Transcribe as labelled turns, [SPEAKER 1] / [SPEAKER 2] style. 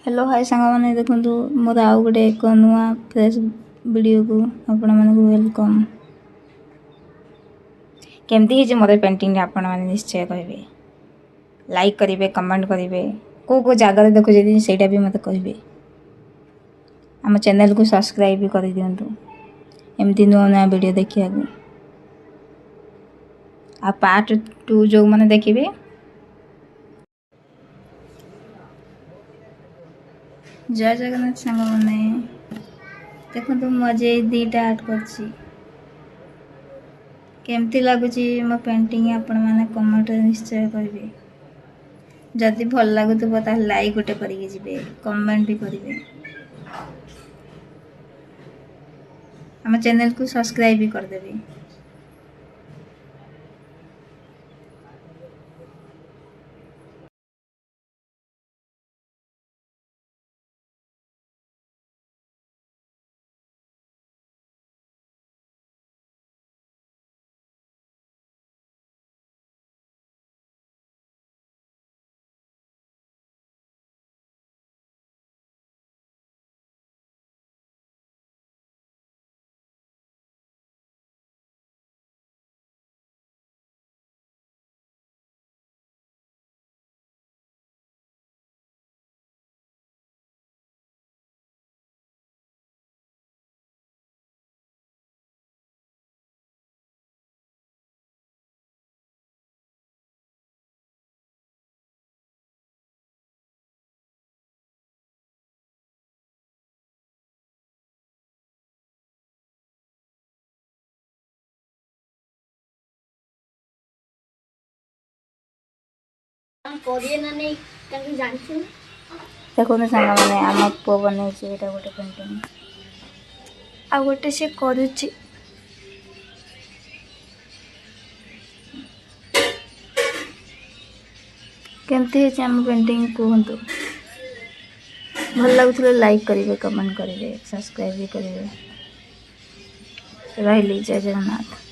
[SPEAKER 1] Hello hi सांग मैंने देखु मोर आउ गोटे एक नुआ फ्रेश वीडियो को आपण मानक वेलकम। केमती है मोर पेंटिंग आपण मैंने निश्चय कहे लाइक करेंगे कमेंट करेंगे को जगार देखुचे सेटा भी मत कहे आम चैनल को सब्सक्राइब भी कर दिंतु एमती नुआ नुआ वीडियो देखा आ पार्ट 2 जो मैंने देखिए जय जगन्नाथ सांग मैंने देखो मुझे दीटा आर्ट करमती लगुच मो पेंटिंग आपण मैंने कमेंट निश्चय करेंगे जदि भल लगुव तो लाइक गोटे करेंगे कमेंट भी करेंगे आम चैनल को सब्सक्राइब भी करदेवे। देखो सांग मैंने आम पु बन गोटे पेंटिंग आ गोटे सी करुच्ची केमती है आम पेंटिंग कहतु भल लगुले लाइक करेंगे कमेंट करेंगे सब्सक्राइब भी करेंगे। रही जय जगन्नाथ।